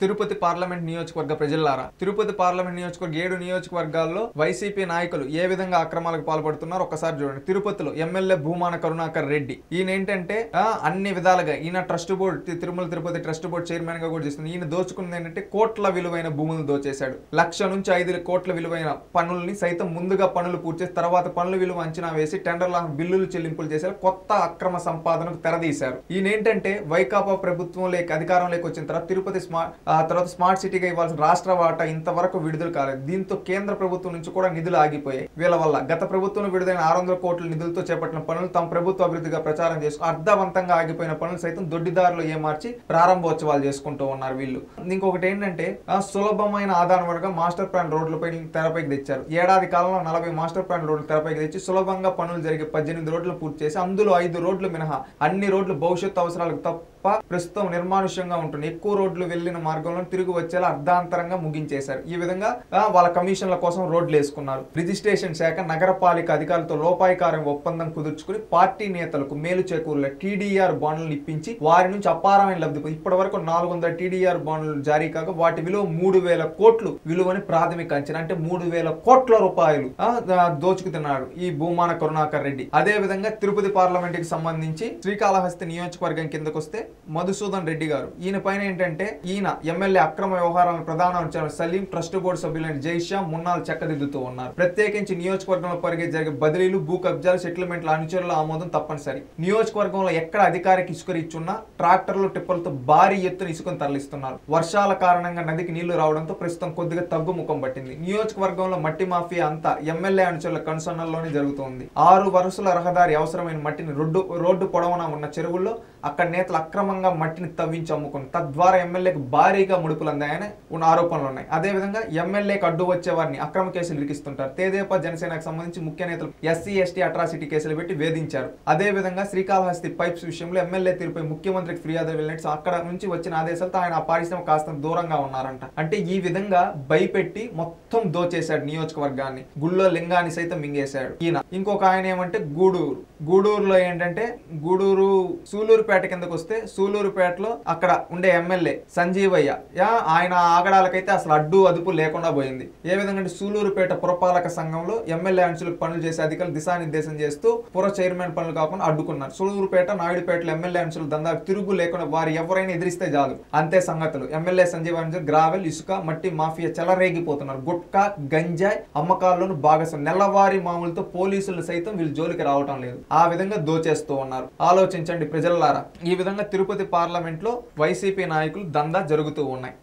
Tirupati parliament నియోజకవర్గ ప్రజలారా, Tirupati parliament నియోజకవర్గ 7 నియోజకవర్గాల్లో వైసీపీ నాయకులు ఏ విధంగా అక్రమాలకు పాల్పడుతున్నారో ఒకసారి చూడండి. తిరుపతిలో ఎమ్మెల్యే భూమాన కరుణాకర్ రెడ్డి ఈయన ఏంటంటే అన్ని విధాలుగా ఈయన trust board Tirumala Tirupati trust board chairman గా కూడా చేస్తుంది. ఈయన దోచుకున్నది ఏంటంటే కోట్ల విలువైన భూములు దోచేశాడు. 1,00,000 నుంచి 5 కోట్ల విలువైన పనుల్ని సైతం ముందుగా పనులు పూర్తి చేసి తర్వాత పనుల విలువ అంచనా వేసి టెండర్ల బిల్లులు చెల్లింపులు చేశారు. కొత్త అక్రమ సంపాదనకు తెరదీశారు. ఈయన ఏంటంటే వైకాపా ప్రభుత్వం అధికారంలోకి వచ్చిన తర్వాత తిరుపతి స్మార్ట్ సిటీగా ఇవ్వాల్సిన రాష్ట్ర వాటా ఇంతవరకు విడుదల కాలేదు. దీంతో కేంద్ర ప్రభుత్వం నుంచి కూడా నిధులు ఆగిపోయాయి. వీళ్ళ వల్ల గత ప్రభుత్వం విడుదలైన 600 కోట్ల నిధులతో చేపట్టిన పనులు తమ ప్రభుత్వ అభివృద్ధిగా ప్రచారం చేసుకుని అర్థవంతంగా ఆగిపోయిన పనులు సైతం దొడ్డిదారులు ఏమార్చి ప్రారంభోత్సవాలు చేసుకుంటూ ఉన్నారు వీళ్ళు. ఇంకొకటి ఏంటంటే సులభమైన ఆదాయ వరకు మాస్టర్ ప్లాన్ రోడ్లపై తెరపైకి తెచ్చారు. ఏడాది కాలంలో 40 మాస్టర్ ప్లాన్ రోడ్లు తెరపైకి తెచ్చి సులభంగా పనులు జరిగే 18 రోడ్లు పూర్తి చేసి అందులో 5 రోడ్లు మినహా అన్ని రోడ్లు భవిష్యత్తు అవసరాలకు తప్ప ప్రస్తుతం నిర్మానుష్యంగా ఉంటుంది. ఎక్కువ రోడ్లు వెళ్లిన మార్గంలో తిరిగి వచ్చేలా అర్ధాంతరంగా ముగించేశారు. ఈ విధంగా వాళ్ళ కమిషన్ల కోసం రోడ్లు వేసుకున్నారు. రిజిస్ట్రేషన్ శాఖ నగరపాలిక అధికారులతో లోపాయికారం ఒప్పందం కుదుర్చుకుని పార్టీ నేతలకు మేలు చేకూరులే TDR బాండ్లను ఇప్పించి వారి నుంచి అపారమైన లబ్ధి. ఇప్పటి వరకు 400 TDR బాండ్లు జారీ కాగా వాటి విలువ 3,000 కోట్లు విలువని ప్రాథమిక అంచనా. అంటే 3,000 కోట్ల రూపాయలు దోచుకుతున్నాడు ఈ భూమాన కరుణాకర్ రెడ్డి. అదే విధంగా తిరుపతి పార్లమెంట్ కి సంబంధించి శ్రీకాళహస్తి నియోజకవర్గం కిందకు వస్తే మధుసూదన్ రెడ్డి గారు, ఈయన పైన ఏంటంటే ఈయన ఎమ్మెల్యే అక్రమ వ్యవహారాలను ప్రధాన అంశాలు సలీం, ట్రస్ట్ బోర్డు సభ్యులైన జైషా, మున్నాలు చక్కదిద్దుతూ ఉన్నారు. ప్రత్యేకించి నియోజకవర్గంలో జరిగే బదిలీలు, భూ కబ్జాలు, సెటిల్మెంట్ల అనుచరుల ఆమోదం తప్పనిసరి. నియోజకవర్గంలో ఎక్కడ అధికారికి ఇసుక ఇచ్చున్నా ట్రాక్టర్లు, టిప్పర్లతో భారీ ఎత్తున ఇసుకను తరలిస్తున్నారు. వర్షాల కారణంగా నదికి నీళ్లు రావడంతో ప్రస్తుతం కొద్దిగా తగ్గుముఖం పట్టింది. నియోజకవర్గంలో మట్టి మాఫియా అంతా ఎమ్మెల్యే అనుచరుల కనుసన్నల్లోనే జరుగుతోంది. 6 వరుసల రహదారి అవసరమైన మట్టిని రోడ్డు పొడవునా ఉన్న చెరువుల్లో అక్కడ నేతలు అక్రమంగా మట్టిని తవ్వించి అమ్ముకుని తద్వారా ఎమ్మెల్యేకి భారీగా ముడుపులు అందాయని ఉన్న ఆరోపణలు ఉన్నాయి. అదేవిధంగా ఎమ్మెల్యేకి అడ్డు వచ్చే వారిని అక్రమ కేసులు ఇరికిస్తుంటారు. తెదేపా జనసేనకు సంబంధించి ముఖ్య నేతలు SC, ST అట్రాసిటీ కేసులు పెట్టి వేధించారు. అదేవిధంగా శ్రీకాళహస్తి పైప్స్ విషయంలో ఎమ్మెల్యే తీరుపై ముఖ్యమంత్రికి ఫిర్యాదు వెళ్ళినట్టు అక్కడ నుంచి వచ్చిన ఆదేశాలతో ఆయన ఆ పరిశ్రమ కాస్త దూరంగా ఉన్నారంట. అంటే ఈ విధంగా భయపెట్టి మొత్తం దోచేశాడు నియోజకవర్గాన్ని. గుళ్ళో లింగాన్ని సైతం మింగేశాడు ఈయన. ఇంకొక ఆయన ఏమంటే గూడూరులో ఏంటంటే సూలూరుపేట కిందకు వస్తే సూలూరుపేటలో అక్కడ ఉండే ఎమ్మెల్యే సంజీవయ్య ఆయన ఆగడాలకైతే అసలు అడ్డు అదుపు లేకుండా పోయింది. ఏ విధంగా అంటే సూలూరుపేట పురపాలక సంఘంలో ఎమ్మెల్యే అంచులకు పనులు చేసే అధికారులు దిశానిర్దేశం చేస్తూ పుర చైర్మన్ పనులు కాకుండా అడ్డుకున్నారు. సూలూరుపేట, నాయుడుపేటలో ఎమ్మెల్యే అంచులు దందాకు తిరుగు లేకుండా వారు ఎవరైనా ఎదిరిస్తే చాలు అంతే సంగతులు. ఎమ్మెల్యే సంజీవయ్య గ్రావెల్, ఇసుక, మట్టి మాఫియా చెలరేగిపోతున్నారు. గుట్కా, గంజాయి అమ్మకాల్లోనూ భాగస్వామి. నెలవారీ మామూలుతో పోలీసులు సైతం వీళ్ళు జోలికి రావటం లేదు. ఆ విధంగా దోచేస్తూ ఉన్నారు. ఆలోచించండి ప్రజలారా. ఈ విధంగా తిరుపతి పార్లమెంట్ లో వైసీపీ నాయకులు దందా జరుగుతూ ఉన్నాయి.